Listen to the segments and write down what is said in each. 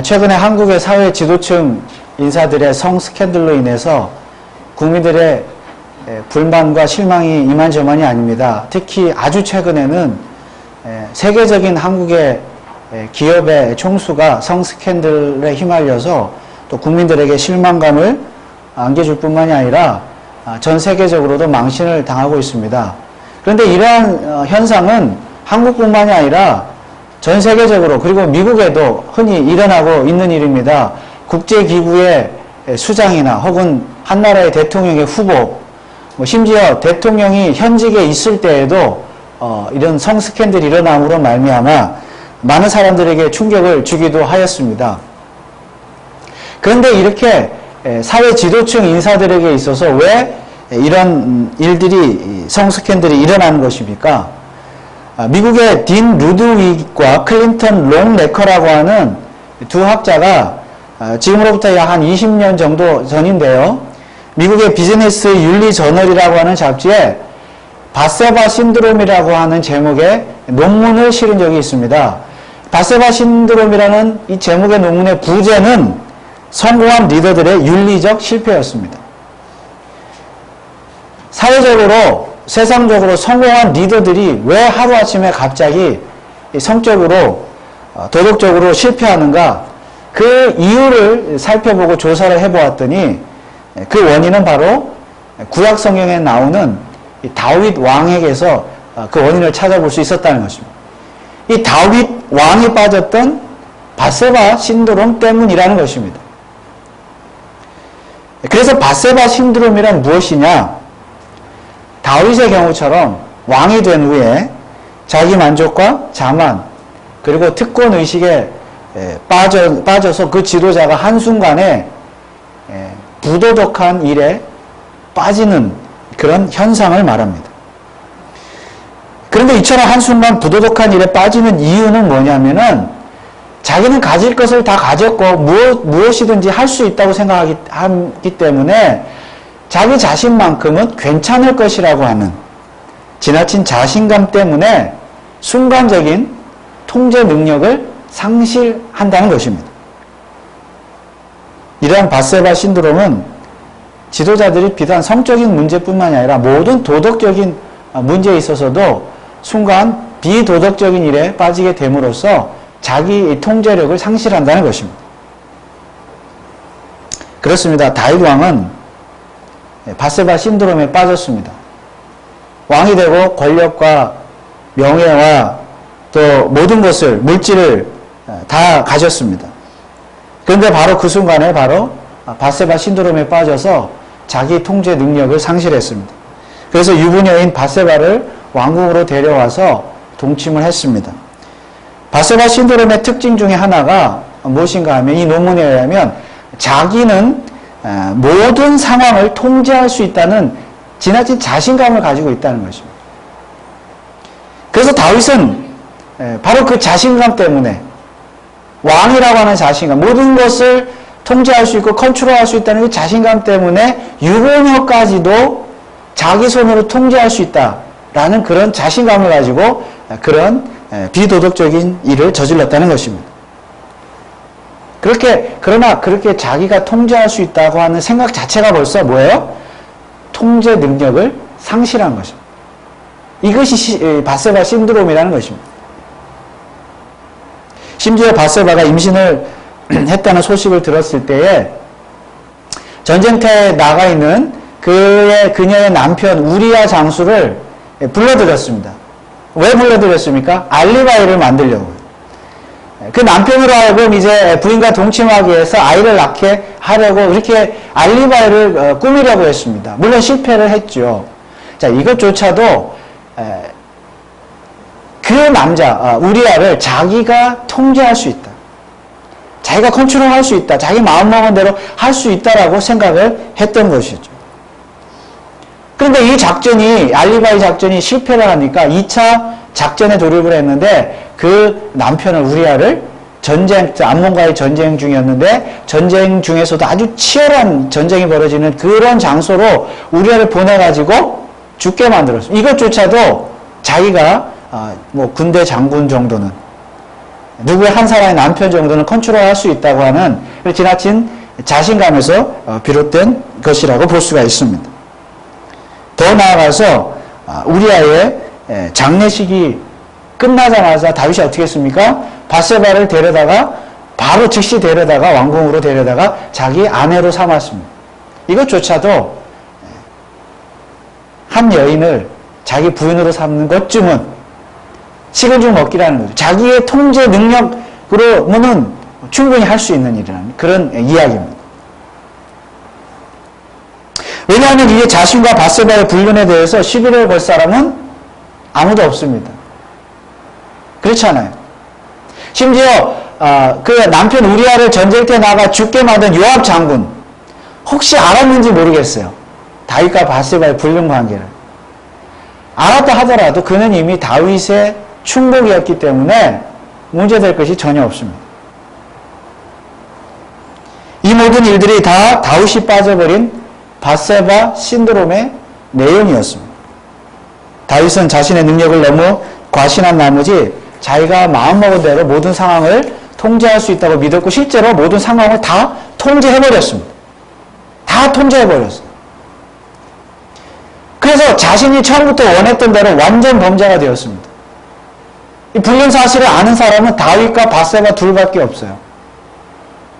최근에 한국의 사회 지도층 인사들의 성 스캔들로 인해서 국민들의 불만과 실망이 이만저만이 아닙니다. 특히 아주 최근에는 세계적인 한국의 기업의 총수가 성 스캔들에 휘말려서 또 국민들에게 실망감을 안겨줄 뿐만이 아니라 전 세계적으로도 망신을 당하고 있습니다. 그런데 이러한 현상은 한국뿐만이 아니라 전 세계적으로 그리고 미국에도 흔히 일어나고 있는 일입니다. 국제기구의 수장이나 혹은 한 나라의 대통령의 후보, 심지어 대통령이 현직에 있을 때에도 이런 성 스캔들이 일어남으로 말미암아 많은 사람들에게 충격을 주기도 하였습니다. 그런데 이렇게 사회 지도층 인사들에게 있어서 왜 이런 일들이 성 스캔들이 일어나는 것입니까? 미국의 딘 루드윅과 클린턴 롱네커라고 하는 두 학자가 지금으로부터 약 한 20년 정도 전인데요. 미국의 비즈니스 윤리 저널이라고 하는 잡지에 바세바 신드롬이라고 하는 제목의 논문을 실은 적이 있습니다. 바세바 신드롬이라는 이 제목의 논문의 부제는 성공한 리더들의 윤리적 실패였습니다. 사회적으로 세상적으로 성공한 리더들이 왜 하루아침에 갑자기 성적으로 도덕적으로 실패하는가, 그 이유를 살펴보고 조사를 해보았더니 그 원인은 바로 구약 성경에 나오는 다윗 왕에게서 그 원인을 찾아볼 수 있었다는 것입니다. 이 다윗 왕이 빠졌던 바세바 신드롬 때문이라는 것입니다. 그래서 바세바 신드롬이란 무엇이냐? 다윗의 경우처럼 왕이 된 후에 자기 만족과 자만 그리고 특권 의식에 빠져서 그 지도자가 한순간에 부도덕한 일에 빠지는 그런 현상을 말합니다. 그런데 이처럼 한순간 부도덕한 일에 빠지는 이유는 뭐냐면은 자기는 가질 것을 다 가졌고 무엇이든지 할 수 있다고 생각하기 때문에 자기 자신만큼은 괜찮을 것이라고 하는 지나친 자신감 때문에 순간적인 통제 능력을 상실한다는 것입니다. 이러한 바세바 신드롬은 지도자들이 비단 성적인 문제뿐만이 아니라 모든 도덕적인 문제에 있어서도 순간 비도덕적인 일에 빠지게 됨으로써 자기 통제력을 상실한다는 것입니다. 그렇습니다. 다윗 왕은 바세바 신드롬에 빠졌습니다. 왕이 되고 권력과 명예와 또 모든 것을, 물질을 다 가졌습니다. 그런데 바로 그 순간에 바로 바세바 신드롬에 빠져서 자기 통제 능력을 상실했습니다. 그래서 유부녀인 바세바를 왕궁으로 데려와서 동침을 했습니다. 바세바 신드롬의 특징 중에 하나가 무엇인가 하면 이 논문에 의하면 자기는 모든 상황을 통제할 수 있다는 지나친 자신감을 가지고 있다는 것입니다. 그래서 다윗은 바로 그 자신감 때문에 왕이라고 하는 자신감, 모든 것을 통제할 수 있고 컨트롤할 수 있다는 그 자신감 때문에 유부녀까지도 자기 손으로 통제할 수 있다라는 그런 자신감을 가지고 그런 비도덕적인 일을 저질렀다는 것입니다. 그러나 그렇게 자기가 통제할 수 있다고 하는 생각 자체가 벌써 뭐예요? 통제 능력을 상실한 것입니다. 이것이 바세바 신드롬이라는 것입니다. 심지어 바세바가 임신을 했다는 소식을 들었을 때에 전쟁터에 나가 있는 그녀의 남편 우리아 장수를 불러들였습니다. 왜 불러들였습니까? 알리바이를 만들려고요. 그 남편으로 하여금 이제 부인과 동침하기 위해서 아이를 낳게 하려고 이렇게 알리바이를 꾸미려고 했습니다. 물론 실패를 했죠. 자, 이것조차도 그 남자 우리아를 자기가 통제할 수 있다. 자기가 컨트롤할 수 있다. 자기 마음먹은 대로 할 수 있다라고 생각을 했던 것이죠. 그런데 이 작전이 알리바이 작전이 실패를 하니까 2차 작전에 돌입을 했는데 그 남편은 우리아를 암몬과의 전쟁 중이었는데 전쟁 중에서도 아주 치열한 전쟁이 벌어지는 그런 장소로 우리아를 보내가지고 죽게 만들었습니다. 이것조차도 자기가 군대 장군 정도는 누구의 한 사람의 남편 정도는 컨트롤할 수 있다고 하는 지나친 자신감에서 비롯된 것이라고 볼 수가 있습니다. 더 나아가서 우리아의 장례식이 끝나자마자 다윗이 어떻게 했습니까? 밧세바를 데려다가 바로 즉시 데려다가 왕궁으로 데려다가 자기 아내로 삼았습니다. 이것조차도 한 여인을 자기 부인으로 삼는 것쯤은 식은 죽 먹기라는 거죠. 자기의 통제 능력으로는 충분히 할 수 있는 일이라는 그런 이야기입니다. 왜냐하면 이게 자신과 밧세바의 불륜에 대해서 시비를 걸 사람은 아무도 없습니다. 그렇잖아요. 심지어 그 남편 우리아를 전쟁 때 나가 죽게 만든 요압 장군 혹시 알았는지 모르겠어요. 다윗과 밧세바의 불륜 관계를. 알았다 하더라도 그는 이미 다윗의 충복이었기 때문에 문제될 것이 전혀 없습니다. 이 모든 일들이 다 다윗이 빠져버린 밧세바 신드롬의 내용이었습니다. 다윗은 자신의 능력을 너무 과신한 나머지 자기가 마음먹은 대로 모든 상황을 통제할 수 있다고 믿었고 실제로 모든 상황을 다 통제해버렸습니다. 다 통제해버렸어요. 그래서 자신이 처음부터 원했던 대로 완전 범죄가 되었습니다. 이 불륜 사실을 아는 사람은 다윗과 밧세바 둘밖에 없어요.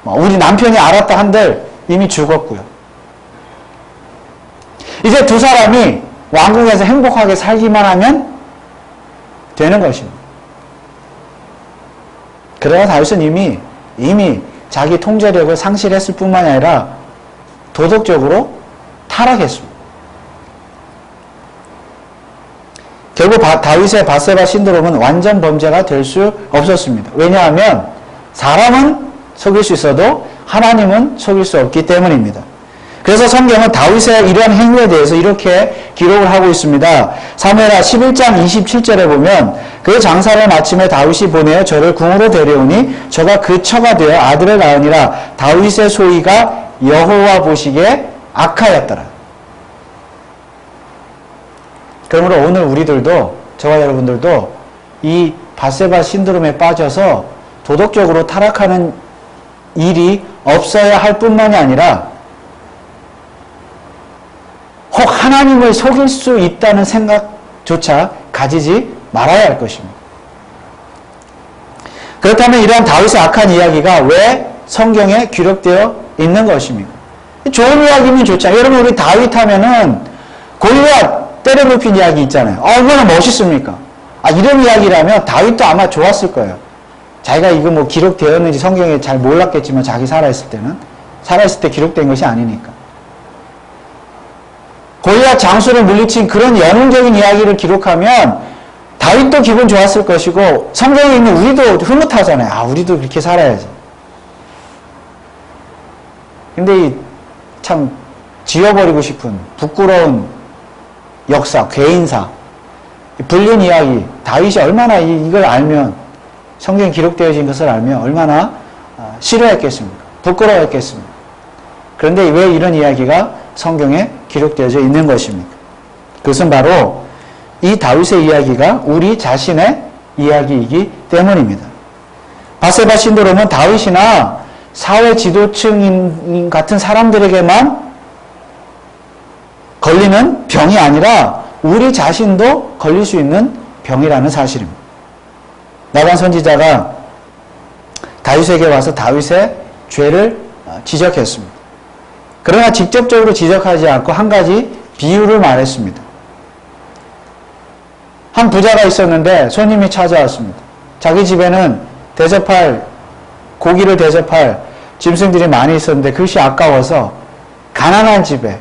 우리 남편이 알았다 한들 이미 죽었고요. 이제 두 사람이 왕궁에서 행복하게 살기만 하면 되는 것입니다. 그러나 다윗은 이미 자기 통제력을 상실했을 뿐만 아니라 도덕적으로 타락했습니다. 결국 다윗의 밧세바 신드롬은 완전 범죄가 될 수 없었습니다. 왜냐하면 사람은 속일 수 있어도 하나님은 속일 수 없기 때문입니다. 그래서 성경은 다윗의 이러한 행위에 대해서 이렇게 기록을 하고 있습니다. 사무엘하 11장 27절에 보면 그 장사를 마침에 다윗이 보내어 저를 궁으로 데려오니 저가 그 처가 되어 아들을 낳으니라. 다윗의 소위가 여호와 보시기에 악하였더라. 그러므로 오늘 우리들도 저와 여러분들도 이 밧세바 신드롬에 빠져서 도덕적으로 타락하는 일이 없어야 할 뿐만이 아니라 혹 하나님을 속일 수 있다는 생각조차 가지지 말아야 할 것입니다. 그렇다면 이러한 다윗의 악한 이야기가 왜 성경에 기록되어 있는 것입니까? 좋은 이야기면 좋죠. 여러분 우리 다윗 하면은 골리앗 때려 눕힌 이야기 있잖아요. 얼마나 멋있습니까? 이런 이야기라면 다윗도 아마 좋았을 거예요. 자기가 이거 뭐 기록되었는지 성경에 잘 몰랐겠지만 자기 살아있을 때 기록된 것이 아니니까. 골리앗 장수를 물리친 그런 영웅적인 이야기를 기록하면 다윗도 기분 좋았을 것이고 성경에 있는 우리도 흐뭇하잖아요. 우리도 그렇게 살아야지. 근데 참 지워버리고 싶은 부끄러운 역사, 괴인사, 불륜 이야기, 다윗이 얼마나 이걸 알면 성경에 기록되어진 것을 알면 얼마나 싫어했겠습니까? 부끄러워했겠습니까? 그런데 왜 이런 이야기가 성경에 기록되어져 있는 것입니까? 그것은 바로 이 다윗의 이야기가 우리 자신의 이야기이기 때문입니다. 밧세바 신드롬은 다윗이나 사회 지도층 같은 사람들에게만 걸리는 병이 아니라 우리 자신도 걸릴 수 있는 병이라는 사실입니다. 나단 선지자가 다윗에게 와서 다윗의 죄를 지적했습니다. 그러나 직접적으로 지적하지 않고 한 가지 비유를 말했습니다. 한 부자가 있었는데 손님이 찾아왔습니다. 자기 집에는 고기를 대접할 짐승들이 많이 있었는데 그것이 아까워서 가난한 집에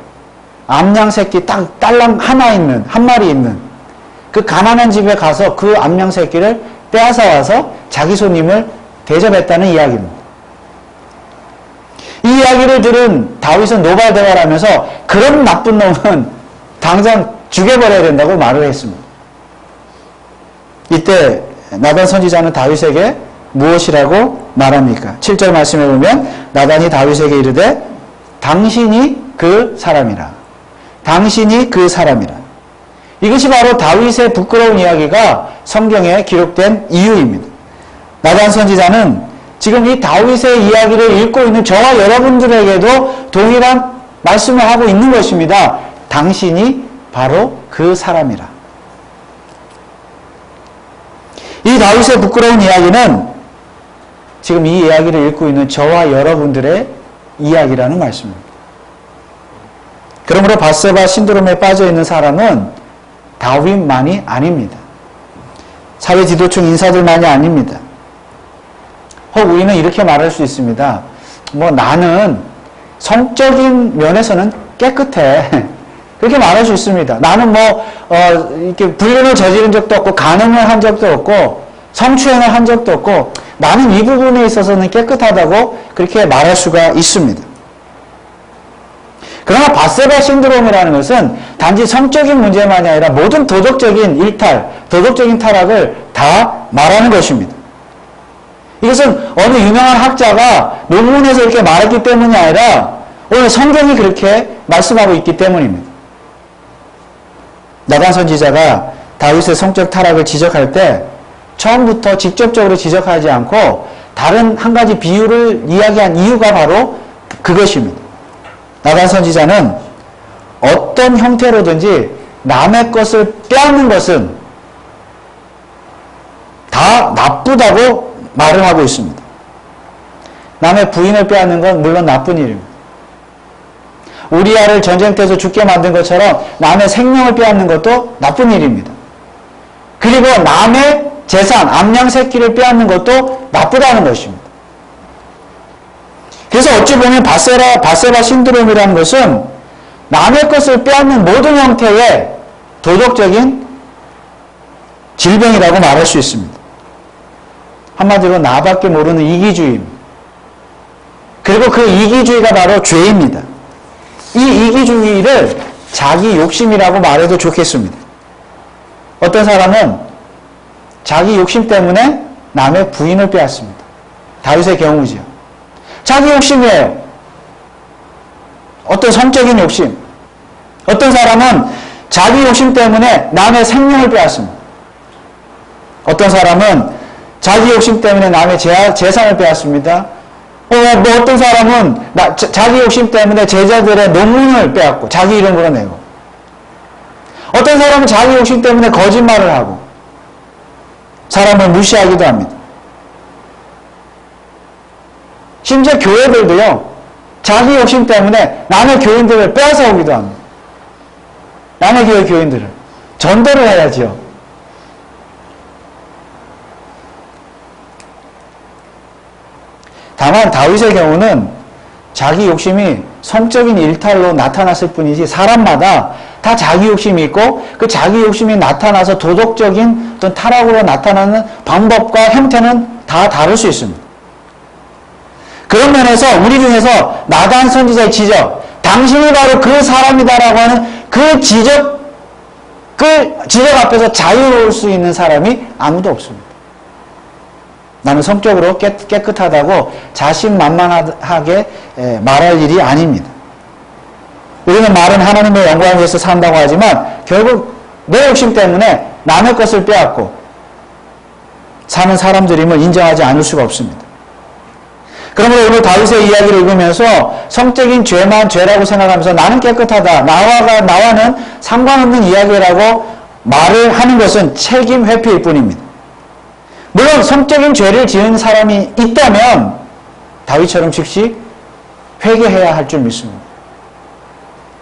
암양 새끼 딱 딸랑 한 마리 있는 그 가난한 집에 가서 그 암양 새끼를 빼앗아 와서 자기 손님을 대접했다는 이야기입니다. 이 이야기를 들은 다윗은 노발대발을 하면서 그런 나쁜 놈은 당장 죽여버려야 된다고 말을 했습니다. 이때 나단 선지자는 다윗에게 무엇이라고 말합니까? 7절 말씀에 보면 나단이 다윗에게 이르되 당신이 그 사람이라. 당신이 그 사람이라. 이것이 바로 다윗의 부끄러운 이야기가 성경에 기록된 이유입니다. 나단 선지자는 지금 이 다윗의 이야기를 읽고 있는 저와 여러분들에게도 동일한 말씀을 하고 있는 것입니다. 당신이 바로 그 사람이라. 이 다윗의 부끄러운 이야기는 지금 이 이야기를 읽고 있는 저와 여러분들의 이야기라는 말씀입니다. 그러므로 밧세바 신드롬에 빠져 있는 사람은 다윗만이 아닙니다. 사회 지도층 인사들만이 아닙니다. 혹 우리는 이렇게 말할 수 있습니다. 나는 성적인 면에서는 깨끗해. 그렇게 말할 수 있습니다. 나는 이렇게 불륜을 저지른 적도 없고, 간음을 한 적도 없고, 성추행을 한 적도 없고, 나는 이 부분에 있어서는 깨끗하다고 그렇게 말할 수가 있습니다. 그러나 밧세바 신드롬이라는 것은 단지 성적인 문제만이 아니라 모든 도덕적인 일탈, 도덕적인 타락을 다 말하는 것입니다. 이것은 어느 유명한 학자가 논문에서 이렇게 말했기 때문이 아니라 오늘 성경이 그렇게 말씀하고 있기 때문입니다. 나단 선지자가 다윗의 성적 타락을 지적할 때 처음부터 직접적으로 지적하지 않고 다른 한 가지 비유를 이야기한 이유가 바로 그것입니다. 나단 선지자는 어떤 형태로든지 남의 것을 빼앗는 것은 다 나쁘다고 말을 하고 있습니다. 남의 부인을 빼앗는 건 물론 나쁜 일입니다. 우리아를 전쟁터에서 죽게 만든 것처럼 남의 생명을 빼앗는 것도 나쁜 일입니다. 그리고 남의 재산, 암양 새끼를 빼앗는 것도 나쁘다는 것입니다. 그래서 어찌 보면 밧세바 신드롬이라는 것은 남의 것을 빼앗는 모든 형태의 도덕적인 질병이라고 말할 수 있습니다. 한마디로 나밖에 모르는 이기주의입니다. 그리고 그 이기주의가 바로 죄입니다. 이 이기주의를 자기 욕심이라고 말해도 좋겠습니다. 어떤 사람은 자기 욕심 때문에 남의 부인을 빼앗습니다. 다윗의 경우지요. 자기 욕심이에요. 어떤 성적인 욕심. 어떤 사람은 자기 욕심 때문에 남의 생명을 빼앗습니다. 어떤 사람은 자기 욕심 때문에 남의 재산을 빼앗습니다. 어떤 사람은 자기 욕심 때문에 제자들의 논문을 빼앗고 자기 이름으로 내고, 어떤 사람은 자기 욕심 때문에 거짓말을 하고 사람을 무시하기도 합니다. 심지어 교회들도요, 자기 욕심 때문에 남의 교인들을 빼앗아 오기도 합니다. 남의 교회 교인들을 전도를 해야지요. 다만 다윗의 경우는 자기 욕심이 성적인 일탈로 나타났을 뿐이지 사람마다 다 자기 욕심이 있고 그 자기 욕심이 나타나서 도덕적인 어떤 타락으로 나타나는 방법과 형태는 다 다를 수 있습니다. 그런 면에서 우리 중에서 나단 선지자의 지적, 당신이 바로 그 사람이다라고 하는 그 지적 앞에서 자유로울 수 있는 사람이 아무도 없습니다. 나는 성적으로 깨끗하다고 자신만만하게 말할 일이 아닙니다. 우리는 말은 하나님의 영광을 위해서 산다고 하지만 결국 내 욕심 때문에 남의 것을 빼앗고 사는 사람들임을 인정하지 않을 수가 없습니다. 그러므로 오늘 다윗의 이야기를 읽으면서 성적인 죄만 죄라고 생각하면서 나는 깨끗하다, 나와는 상관없는 이야기라고 말을 하는 것은 책임 회피일 뿐입니다. 물론 성적인 죄를 지은 사람이 있다면 다윗처럼 즉시 회개해야 할 줄 믿습니다.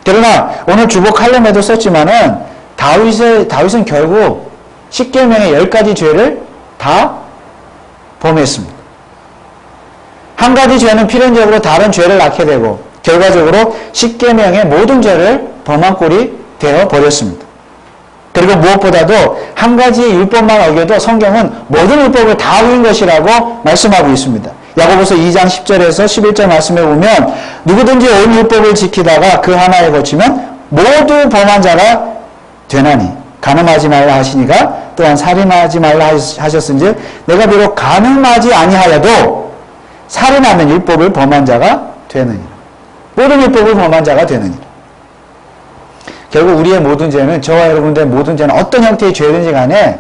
그러나 오늘 주보 칼럼에도 썼지만은 다윗은 결국 십계명의 10가지 죄를 다 범했습니다. 한 가지 죄는 필연적으로 다른 죄를 낳게 되고 결과적으로 십계명의 모든 죄를 범한 꼴이 되어 버렸습니다. 그리고 무엇보다도 한 가지 율법만 어겨도 성경은 모든 율법을 다 어긴 것이라고 말씀하고 있습니다. 야고보서 2장 10절에서 11절 말씀에 보면 누구든지 온 율법을 지키다가 그 하나에 거치면 모두 범한 자가 되나니 간음하지 말라 하시니가 또한 살인하지 말라 하셨은즉 내가 비록 간음하지 아니하여도 살인하면 율법을 범한 자가 되느니라. 모든 율법을 범한 자가 되느니라. 결국 우리의 모든 죄는, 저와 여러분들의 모든 죄는 어떤 형태의 죄든지 간에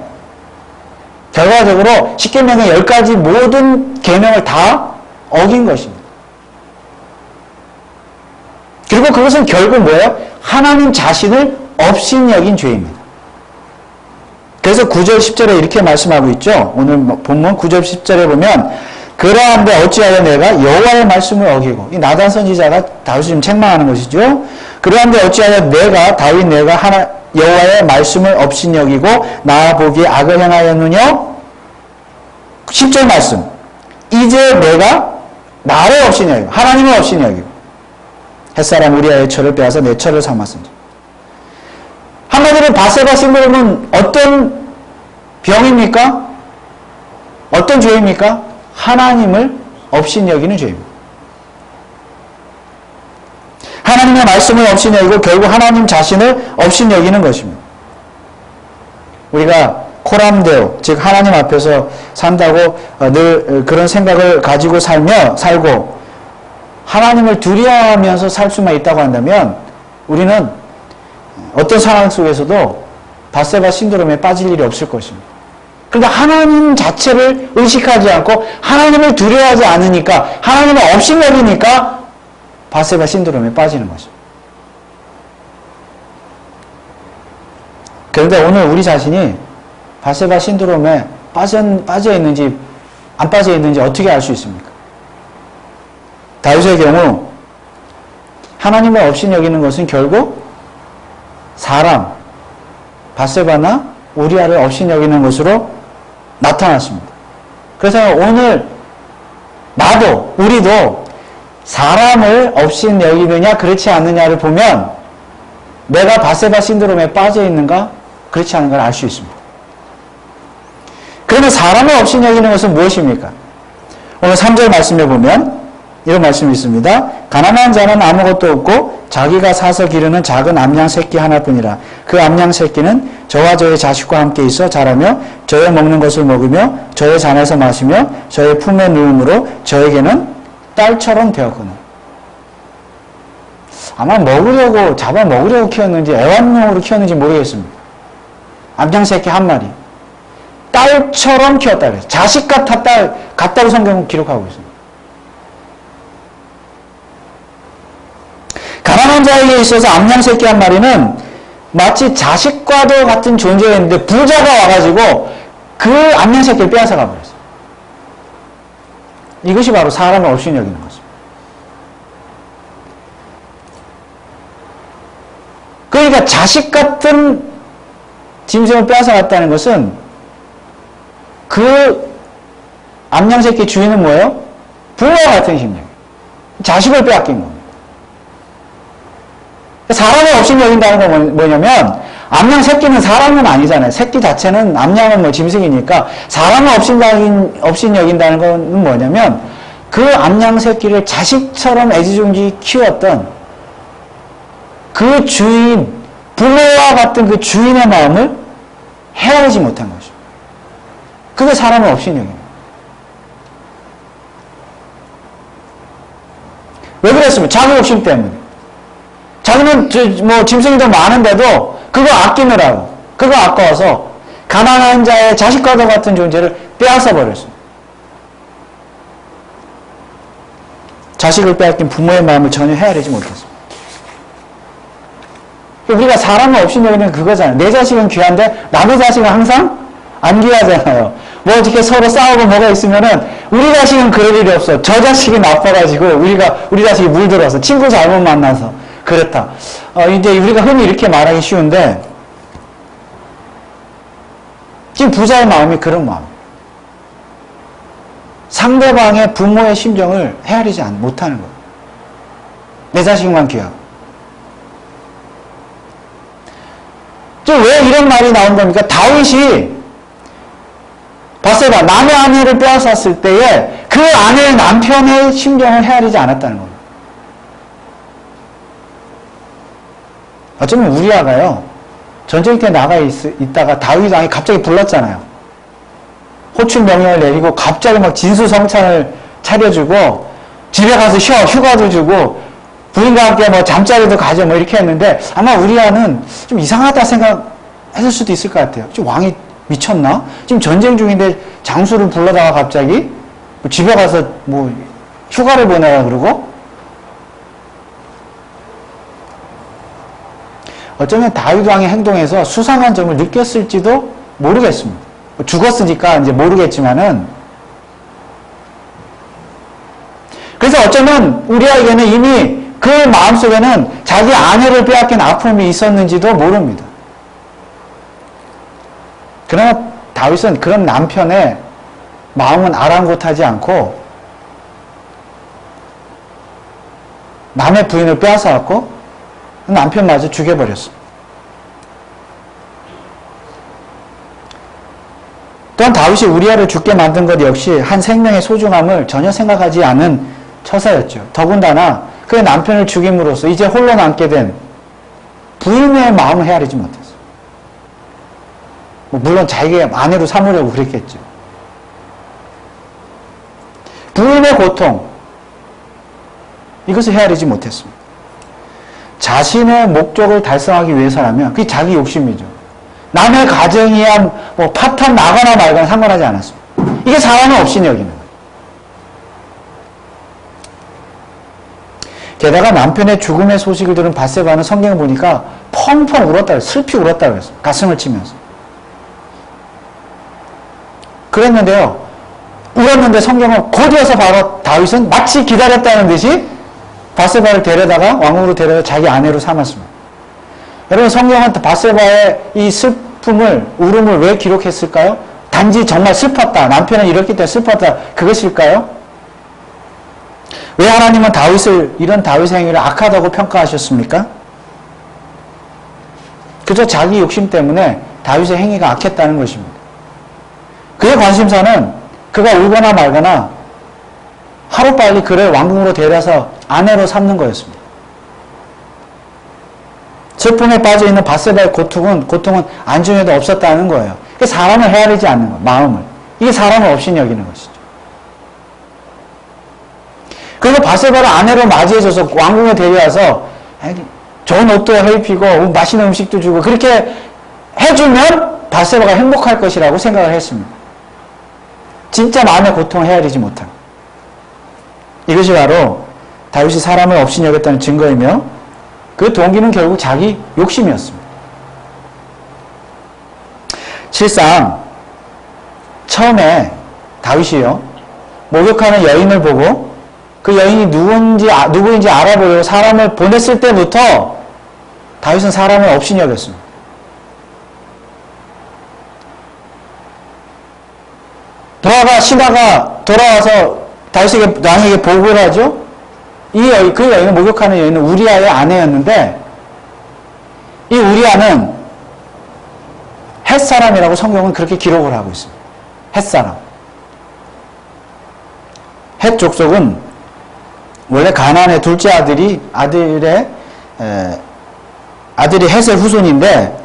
결과적으로 10계명의 10가지 모든 계명을 다 어긴 것입니다. 그리고 그것은 결국 뭐예요? 하나님 자신을 업신여긴 죄입니다. 그래서 9절 10절에 이렇게 말씀하고 있죠. 오늘 본문 9절 10절에 보면 그러한데 어찌하여 내가 여호와의 말씀을 어기고, 이 나단 선지자가 다윗을 좀 책망하는 것이죠. 그러한데 어찌하여 내가 여호와의 말씀을 업신여기고 나 보기에 악을 행하였느냐? 10절 말씀. 이제 내가 나를 업신여기고 하나님을 업신여기고 햇사람 우리아의 철을 빼앗아 내 철을 삼았으니. 한마디로 바세바 신드롬은 어떤 병입니까? 어떤 죄입니까? 하나님을 업신여기는 죄입니다. 하나님의 말씀을 업신여기고 결국 하나님 자신을 업신여기는 것입니다. 우리가 코람데오, 즉 하나님 앞에서 산다고 늘 그런 생각을 가지고 살고 하나님을 두려워하면서 살 수만 있다고 한다면 우리는 어떤 상황 속에서도 바세바 신드롬에 빠질 일이 없을 것입니다. 그러니까 하나님 자체를 의식하지 않고 하나님을 두려워하지 않으니까 하나님을 업신여기니까 바세바 신드롬에 빠지는 것입니다. 그런데 오늘 우리 자신이 바세바 신드롬에 빠져 있는지 안 빠져 있는지 어떻게 알 수 있습니까? 다윗의 경우 하나님을 업신여기는 것은 결국 사람, 바세바나 우리아를 업신여기는 것으로 나타났습니다. 그래서 오늘 나도 우리도 사람을 업신여기느냐 그렇지 않느냐를 보면 내가 바세바 신드롬에 빠져 있는가 그렇지 않은가를 알 수 있습니다. 그러면 사람을 업신여기는 것은 무엇입니까? 오늘 3절 말씀에 보면 이런 말씀이 있습니다. 가난한 자는 아무것도 없고 자기가 사서 기르는 작은 암양 새끼 하나뿐이라. 그 암양 새끼는 저와 저의 자식과 함께 있어 자라며 저의 먹는 것을 먹으며 저의 잔에서 마시며 저의 품에 누움으로 저에게는 딸처럼 되었구나. 아마 잡아 먹으려고 키웠는지 애완용으로 키웠는지 모르겠습니다. 암양 새끼 한 마리. 딸처럼 키웠다 그래서 자식 같다고 성경은 기록하고 있습니다. 가난한 자에게 있어서 암양 새끼 한 마리는 마치 자식과도 같은 존재였는데 부자가 와가지고 그 암양 새끼를 빼앗아가 버렸어요. 이것이 바로 사람을 업신여기는 것입니다. 그러니까 자식 같은 짐승을 빼앗아갔다는 것은 그 암양 새끼 주인은 뭐예요? 부모와 같은 심령. 자식을 빼앗긴 겁니다. 사람을 업신여긴다는 건 뭐냐면 암양 새끼는 사람은 아니잖아요. 새끼 자체는 암양은 짐승이니까 사람을 업신여긴다는 건 뭐냐면 그 암양 새끼를 자식처럼 애지중지 키웠던 그 주인, 부모와 같은 그 주인의 마음을 헤아리지 못한 것이죠. 그게 사람을 업신여깁니다. 왜 그랬습니까? 자기 욕심 때문에. 자기는 짐승이 더 많은데도 그거 아끼느라고, 그거 아까워서 가난한 자의 자식과도 같은 존재를 빼앗아 버렸습니다. 자식을 빼앗긴 부모의 마음을 전혀 헤아리지 못했습니다. 우리가 사람을 업신여기는 그거잖아요. 내 자식은 귀한데 남의 자식은 항상 안 귀하잖아요. 뭐 이렇게 서로 싸우고 뭐가 있으면은 우리 자식은 그럴 일이 없어. 저 자식이 나빠가지고 우리 자식이 물들어서 친구 잘못 만나서 그렇다. 이제 우리가 흔히 이렇게 말하기 쉬운데 지금 부자의 마음이 그런 마음. 상대방의 부모의 심정을 헤아리지 못하는 거예요. 내 자식만 귀하고. 왜 이런 말이 나온 겁니까? 다윗이 바세바 남의 아내를 빼앗았을 때에 그 아내의 남편의 심정을 헤아리지 않았다는 겁니다. 어쩌면 우리아가요 전쟁터에 나가 있다가 다윗 왕이 갑자기 불렀잖아요. 호출 명령을 내리고 갑자기 막 진수성찬을 차려주고 집에 가서 휴가도 주고 부인과 함께 잠자리도 가져 이렇게 했는데 아마 우리아는 좀 이상하다 생각했을 수도 있을 것 같아요. 좀 왕이 미쳤나? 지금 전쟁 중인데 장수를 불러다가 갑자기 뭐 집에 가서 뭐 휴가를 보내라 그러고? 어쩌면 다윗 왕의 행동에서 수상한 점을 느꼈을지도 모르겠습니다. 죽었으니까 이제 모르겠지만은, 그래서 어쩌면 우리에게는 이미 그 마음속에는 자기 아내를 빼앗긴 아픔이 있었는지도 모릅니다. 그러나 다윗은 그런 남편의 마음은 아랑곳하지 않고 남의 부인을 빼앗아갖고 남편마저 죽여버렸어. 또한 다윗이 우리아를 죽게 만든 것 역시 한 생명의 소중함을 전혀 생각하지 않은 처사였죠. 더군다나 그의 남편을 죽임으로써 이제 홀로 남게 된 부인의 마음을 헤아리지 못했어. 물론 자기의 아내로 삼으려고 그랬겠죠. 부인의 고통, 이것을 헤아리지 못했습니다. 자신의 목적을 달성하기 위해서라면 그게 자기 욕심이죠. 남의 가정이야 뭐 파탄 나거나 말거나 상관하지 않았습니다. 이게 사랑을 없이 여기는 거예요. 게다가 남편의 죽음의 소식을 들은 밧세바는 성경을 보니까 펑펑 울었다, 슬피 울었다 그랬어요. 가슴을 치면서. 그랬는데요. 울었는데 성경은 곧이어서 바로 다윗은 마치 기다렸다는 듯이 밧세바를 데려다가 왕으로 데려다 자기 아내로 삼았습니다. 여러분, 성경은 밧세바의 이 슬픔을, 울음을 왜 기록했을까요? 단지 정말 슬펐다. 남편은 이렇기 때문에 슬펐다. 그것일까요? 왜 하나님은 이런 다윗의 행위를 악하다고 평가하셨습니까? 그저 자기 욕심 때문에 다윗의 행위가 악했다는 것입니다. 그의 관심사는 그가 울거나 말거나 하루빨리 그를 왕궁으로 데려서 아내로 삼는 거였습니다. 슬픔에 빠져있는 밧세바의 고통은 안중에도 없었다는 거예요. 그게 사람을 헤아리지 않는 거예요. 마음을. 이게 사람을 없이 여기는 것이죠. 그래서 밧세바를 아내로 맞이해줘서 왕궁에 데려와서 좋은 옷도 해입히고 맛있는 음식도 주고 그렇게 해주면 밧세바가 행복할 것이라고 생각을 했습니다. 진짜 마음의 고통을 헤아리지 못한. 이것이 바로 다윗이 사람을 없이 여겼다는 증거이며 그 동기는 결국 자기 욕심이었습니다. 실상 처음에 다윗이요 목욕하는 여인을 보고 그 여인이 누구인지 알아보려고 사람을 보냈을 때부터 다윗은 사람을 없이 여겼습니다. 신하가 돌아와서 왕에게 보고를 하죠. 그 여인을 목욕하는 여인은 우리아의 아내였는데 이 우리아는 헷사람이라고 성경은 그렇게 기록을 하고 있습니다. 헷사람. 헷 족속은 원래 가나안의 둘째 아들이 헷의 후손인데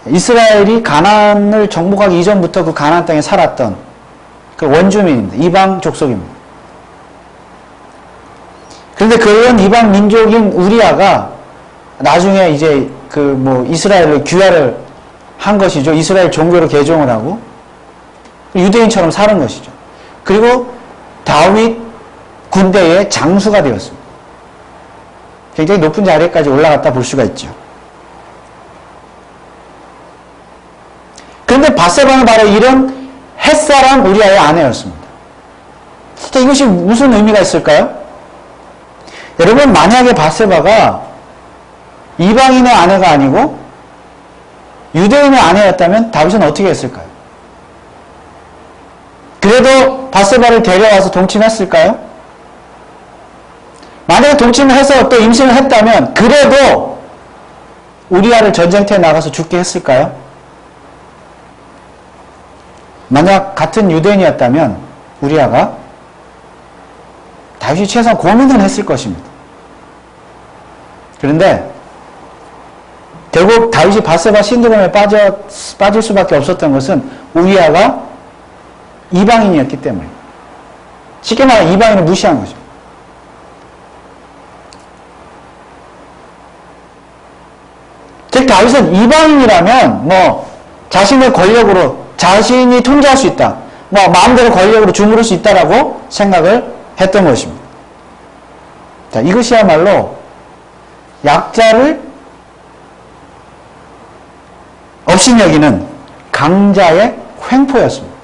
이스라엘이 가나안을 정복하기 이전부터 그 가나안 땅에 살았던 그 원주민입니다. 이방 족속입니다. 그런데 그런 이방 민족인 우리아가 나중에 이제 이스라엘로 귀화를 한 것이죠. 이스라엘 종교로 개종을 하고 유대인처럼 사는 것이죠. 그리고 다윗 군대의 장수가 되었습니다. 굉장히 높은 자리까지 올라갔다 볼 수가 있죠. 그런데 밧세바는 바로 이런 헷사람 우리아의 아내였습니다. 이것이 무슨 의미가 있을까요? 여러분, 만약에 밧세바가 이방인의 아내가 아니고 유대인의 아내였다면 다윗은 어떻게 했을까요? 그래도 밧세바를 데려와서 동침했을까요? 만약에 동침을 해서 또 임신을 했다면 그래도 우리아를 전쟁터에 나가서 죽게 했을까요? 만약 같은 유대인이었다면 우리아가 다윗이 최소한 고민은 했을 것입니다. 그런데 결국 다윗이 밧세바 신드롬에 빠질 수밖에 없었던 것은 우리아가 이방인이었기 때문에. 쉽게 말하면 이방인을 무시한 거죠. 즉 다윗은 이방인이라면 자신의 권력으로 자신이 통제할 수 있다. 뭐 마음대로 권력으로 주무를 수 있다라고 생각을 했던 것입니다. 자, 이것이야말로 약자를 업신여기는 강자의 횡포였습니다.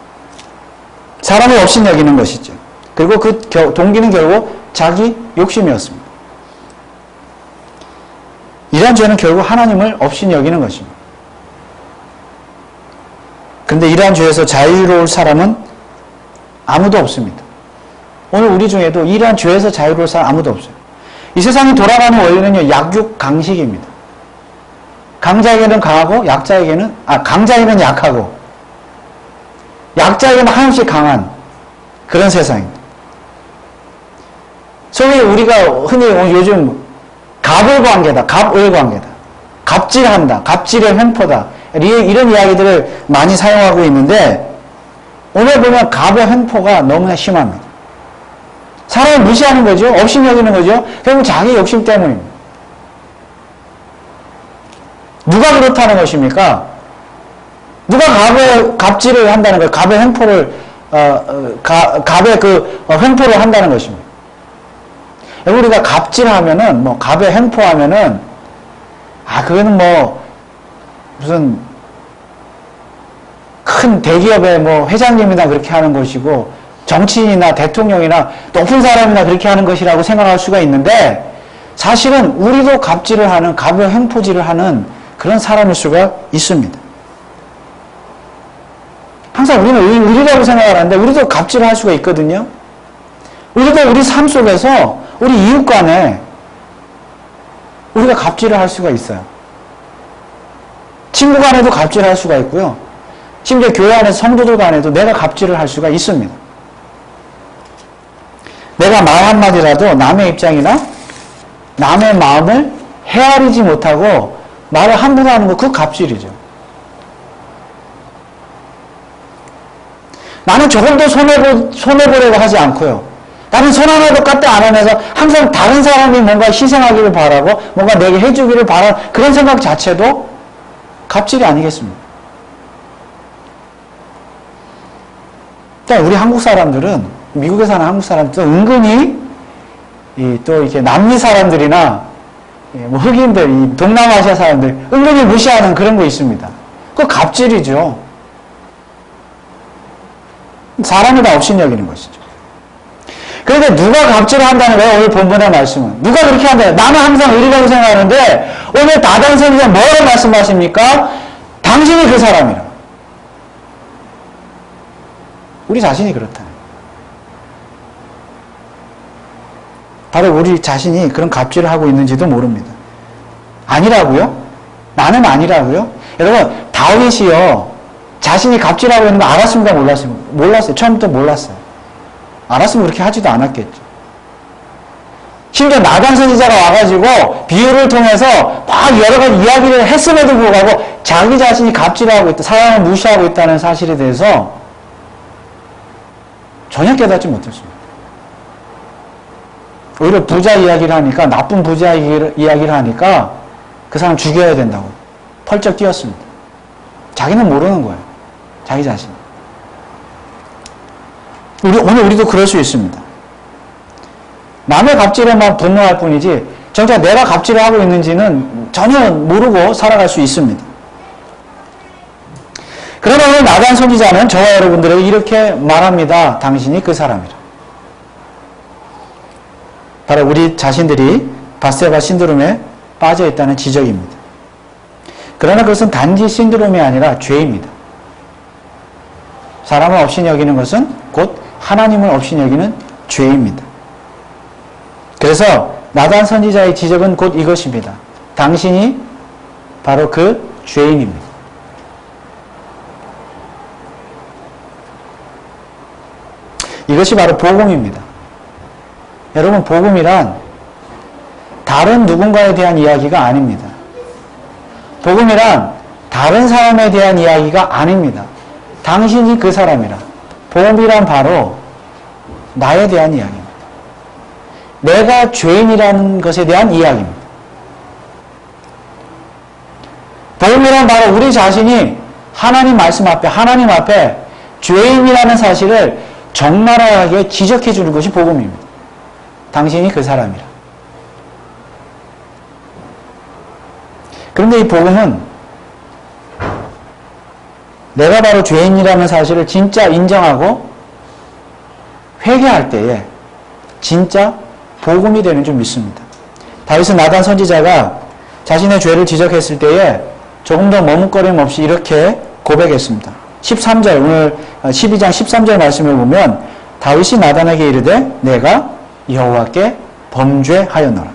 사람을 업신여기는 것이죠. 그리고 그 동기는 결국 자기 욕심이었습니다. 이러한 죄는 결국 하나님을 업신여기는 것입니다. 그런데 이러한 죄에서 자유로울 사람은 아무도 없습니다. 오늘 우리 중에도 이러한 죄에서 자유로울 사람 아무도 없어요. 이 세상이 돌아가는 원리는요, 약육강식입니다. 강자에게는 강하고, 강자에게는 약하고, 약자에게는 한없이 강한 그런 세상입니다. 소위 우리가 흔히 요즘 갑을관계다, 갑을관계다, 갑질한다, 갑질의 횡포다, 이런 이야기들을 많이 사용하고 있는데, 오늘 보면 갑의 횡포가 너무나 심합니다. 사람을 무시하는 거죠. 업신여기는 거죠. 결국 자기 욕심 때문입니다. 누가 그렇다는 것입니까? 누가 갑질을 한다는 거예요? 갑의 횡포를, 갑의 횡포를 한다는 것입니다. 우리가 갑질하면은, 갑의 횡포하면은, 그거는 무슨, 큰 대기업의 회장님이나 그렇게 하는 것이고, 정치인이나 대통령이나 높은 사람이나 그렇게 하는 것이라고 생각할 수가 있는데, 사실은 우리도 갑질을 하는, 갑의 횡포질을 하는 그런 사람일 수가 있습니다. 항상 우리는 의리라고 생각을 하는데, 우리도 갑질을 할 수가 있거든요. 우리도 우리 삶 속에서 우리 이웃 간에 우리가 갑질을 할 수가 있어요. 친구 간에도 갑질을 할 수가 있고요. 심지어 교회 안에서 성도들 간에도 내가 갑질을 할 수가 있습니다. 내가 말 한마디라도 남의 입장이나 남의 마음을 헤아리지 못하고 말을 함부로 하는 거, 그거 갑질이죠. 나는 조금도 손해보려고 하지 않고요. 나는 손 하나도 까딱 안 하면서 항상 다른 사람이 뭔가 희생하기를 바라고 뭔가 내게 해주기를 바라는 그런 생각 자체도 갑질이 아니겠습니까? 우리 한국 사람들은, 미국에 사는 한국 사람들은 은근히 또 이렇게 남미 사람들이나 흑인들, 동남아시아 사람들 은근히 무시하는 그런 거 있습니다. 그거 갑질이죠. 사람이 다 업신여기는 것이죠. 그런데 누가 갑질을 한다는 거예요? 오늘 본문의 말씀은. 누가 그렇게 한다는 거예요? 나는 항상 의리라고 생각하는데 오늘 다단 선지자 뭐라고 말씀하십니까? 당신이 그 사람이라. 우리 자신이 그렇다. 바로 우리 자신이 그런 갑질을 하고 있는지도 모릅니다. 아니라고요? 나는 아니라고요? 여러분, 다윗이요, 자신이 갑질하고 있는 거 알았습니까? 몰랐습니까? 몰랐어요. 처음부터 몰랐어요. 알았으면 그렇게 하지도 않았겠죠. 심지어 나단 선지자가 와가지고 비유를 통해서 막 여러 가지 이야기를 했음에도 불구하고 자기 자신이 갑질하고 있다, 사람을 무시하고 있다는 사실에 대해서 전혀 깨닫지 못했습니다. 오히려 부자 이야기를 하니까, 나쁜 부자 이야기를 하니까 그 사람 죽여야 된다고 펄쩍 뛰었습니다. 자기는 모르는 거예요. 자기 자신. 오늘 우리도 그럴 수 있습니다. 남의 갑질에만 분노할 뿐이지 정작 내가 갑질을 하고 있는지는 전혀 모르고 살아갈 수 있습니다. 그러나 오늘 나단 선지자는 저와 여러분들에게 이렇게 말합니다. 당신이 그 사람이라. 바로 우리 자신들이 밧세바 신드롬에 빠져 있다는 지적입니다. 그러나 그것은 단지 신드롬이 아니라 죄입니다. 사람을 업신여기는 것은 곧 하나님을 업신여기는 죄입니다. 그래서 나단 선지자의 지적은 곧 이것입니다. 당신이 바로 그 죄인입니다. 이것이 바로 복음입니다. 여러분, 복음이란 다른 누군가에 대한 이야기가 아닙니다. 복음이란 다른 사람에 대한 이야기가 아닙니다. 당신이 그 사람이라. 복음이란 바로 나에 대한 이야기입니다. 내가 죄인이라는 것에 대한 이야기입니다. 복음이란 바로 우리 자신이 하나님 말씀 앞에, 하나님 앞에 죄인이라는 사실을 적나라하게 지적해 주는 것이 복음입니다. 당신이 그 사람이라. 그런데 이 복음은 내가 바로 죄인이라는 사실을 진짜 인정하고 회개할 때에 진짜 복음이 되는 줄 믿습니다. 다윗은 나단 선지자가 자신의 죄를 지적했을 때에 조금 더 머뭇거림 없이 이렇게 고백했습니다. 13절, 오늘 12장 13절 말씀을 보면 다윗이 나단에게 이르되 내가 여호와께 범죄하였노라.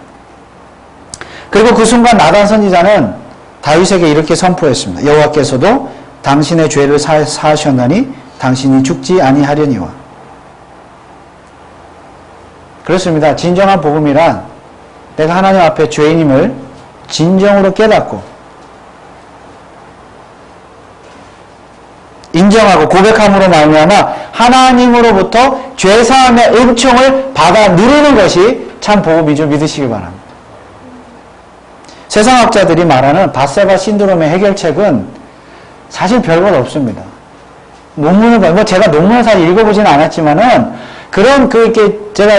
그리고 그 순간 나단 선지자는 다윗에게 이렇게 선포했습니다. 여호와께서도 당신의 죄를 사하셨나니 당신이 죽지 아니하려니와. 그렇습니다. 진정한 복음이란 내가 하나님 앞에 죄인임을 진정으로 깨닫고 인정하고 고백함으로 말미암아 하나님으로부터 죄사함의 은총을 받아 누리는 것이 참 복음인 줄 믿으시기 바랍니다. 세상학자들이 말하는 밧세바 신드롬의 해결책은 사실 별것 없습니다. 논문을 제가 논문을 사실 읽어보지는 않았지만은 그런 이렇게 제가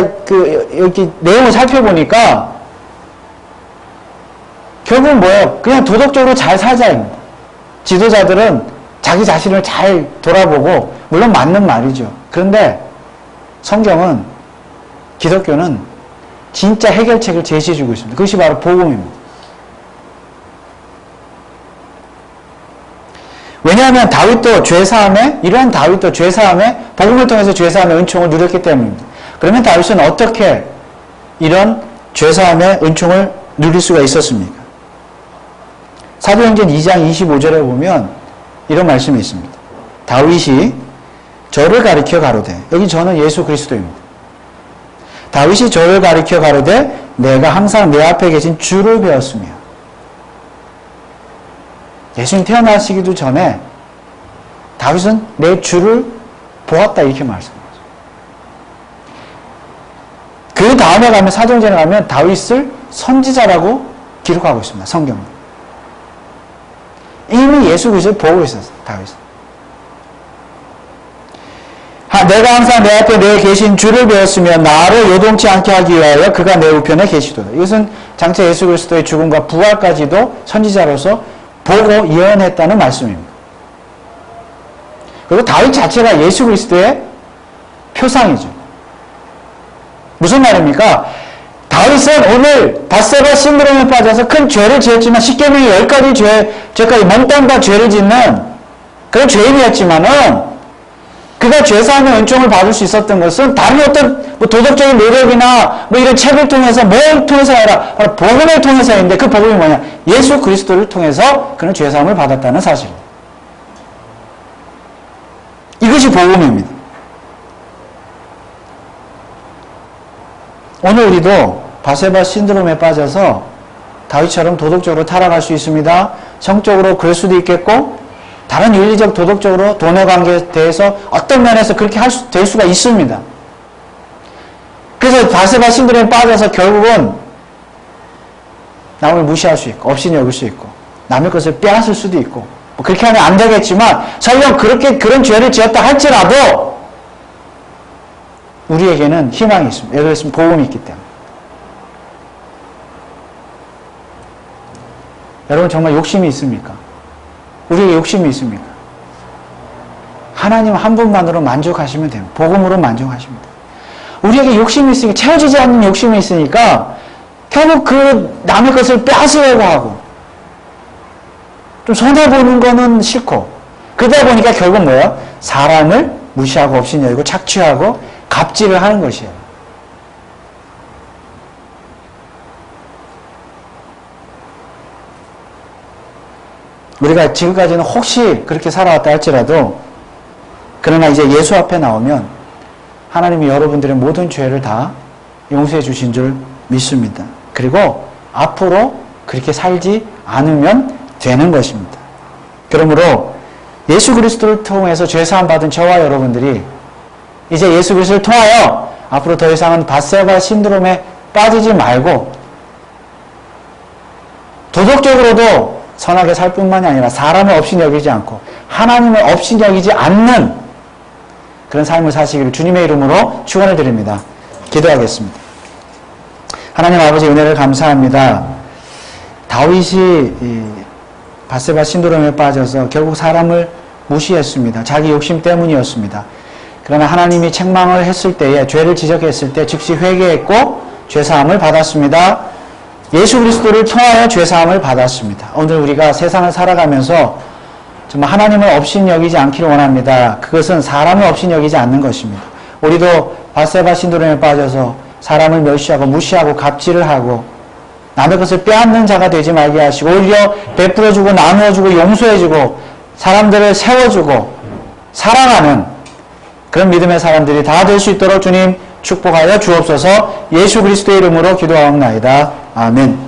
이렇게 내용을 살펴보니까 결국은 뭐예요? 그냥 도덕적으로 잘 살자입니다. 지도자들은 자기 자신을 잘 돌아보고 물론 맞는 말이죠. 그런데 성경은 기독교는 진짜 해결책을 제시해주고 있습니다. 그것이 바로 복음입니다. 왜냐하면 다윗도 죄사함에 이러한 다윗도 죄사함에 복음을 통해서 죄사함의 은총을 누렸기 때문입니다. 그러면 다윗은 어떻게 이런 죄사함의 은총을 누릴 수가 있었습니까? 사도행전 2장 25절에 보면 이런 말씀이 있습니다. 다윗이 저를 가리켜 가로되, 여기 저는 예수 그리스도입니다. 다윗이 저를 가리켜 가로되 내가 항상 내 앞에 계신 주를 배웠으며, 예수님 태어나시기도 전에 다윗은 내 주를 보았다 이렇게 말씀합니다. 그 다음에 가면 사도행전에 가면 다윗을 선지자라고 기록하고 있습니다. 성경은. 이미 예수 그리스도를 보고 있었어요. 다윗은. 내가 항상 내 앞에 내 계신 주를 배웠으며 나를 요동치 않게 하기 위하여 그가 내 우편에 계시도다. 이것은 장차 예수 그리스도의 죽음과 부활까지도 선지자로서 보고 예언했다는 말씀입니다. 그리고 다윗 자체가 예수 그리스도의 표상이죠. 무슨 말입니까? 다윗은 오늘 밧세바 신드롬에 빠져서 큰 죄를 지었지만 십계명의 10가지 죄까지 몽땅 다 죄를 짓는 그런 죄인이었지만은 그가 죄사함의 은총을 받을 수 있었던 것은 다른 어떤 도덕적인 노력이나 이런 책을 통해서 뭘 통해서 아니라 바로 복음을 통해서인데 그 복음이 뭐냐? 예수 그리스도를 통해서 그는 죄사함을 받았다는 사실입니다. 이것이 복음입니다. 오늘 우리도 밧세바 신드롬에 빠져서 다윗처럼 도덕적으로 타락할 수 있습니다. 성적으로 그럴 수도 있겠고 다른 윤리적 도덕적으로 돈의 관계에 대해서 어떤 면에서 그렇게 될 수가 있습니다. 그래서 밧세바 신드롬에 빠져서 결국은 남을 무시할 수 있고 업신 여길 수 있고 남의 것을 빼앗을 수도 있고 그렇게 하면 안 되겠지만 설령 그런 죄를 지었다 할지라도 우리에게는 희망이 있습니다. 예를 들어서 복음이 있기 때문에. 여러분 정말 욕심이 있습니까? 우리에게 욕심이 있습니까? 하나님 한 분만으로 만족하시면 됩니다. 복음으로 만족하시면 됩니다. 우리에게 욕심이 있으니까 채워지지 않는 욕심이 있으니까 결국 그 남의 것을 빼앗으려고 하고 좀 손해보는 거는 싫고 그러다 보니까 결국 뭐예요? 사람을 무시하고 업신여기고 착취하고 갑질을 하는 것이에요. 우리가 지금까지는 혹시 그렇게 살아왔다 할지라도 그러나 이제 예수 앞에 나오면 하나님이 여러분들의 모든 죄를 다 용서해 주신 줄 믿습니다. 그리고 앞으로 그렇게 살지 않으면 되는 것입니다. 그러므로 예수 그리스도를 통해서 죄사함 받은 저와 여러분들이 이제 예수 그리스도를 통하여 앞으로 더 이상은 밧세바 신드롬에 빠지지 말고 도덕적으로도 선하게 살 뿐만이 아니라 사람을 없이 여기지 않고 하나님을 없이 여기지 않는 그런 삶을 사시기를 주님의 이름으로 축원을 드립니다. 기도하겠습니다. 하나님 아버지 은혜를 감사합니다. 다윗이 밧세바 신도림에 빠져서 결국 사람을 무시했습니다. 자기 욕심 때문이었습니다. 그러나 하나님이 책망을 했을 때에 죄를 지적했을 때 즉시 회개했고 죄사함을 받았습니다. 예수 그리스도를 통하여 죄사함을 받았습니다. 오늘 우리가 세상을 살아가면서 정말 하나님을 없이 여기지 않기를 원합니다. 그것은 사람을 없이 여기지 않는 것입니다. 우리도 밧세바 신도림에 빠져서 사람을 멸시하고 무시하고 갑질을 하고 남의 것을 빼앗는 자가 되지 말게 하시고 오히려 베풀어주고 나누어주고 용서해주고 사람들을 세워주고 사랑하는 그런 믿음의 사람들이 다 될 수 있도록 주님 축복하여 주옵소서. 예수 그리스도의 이름으로 기도하옵나이다. 아멘.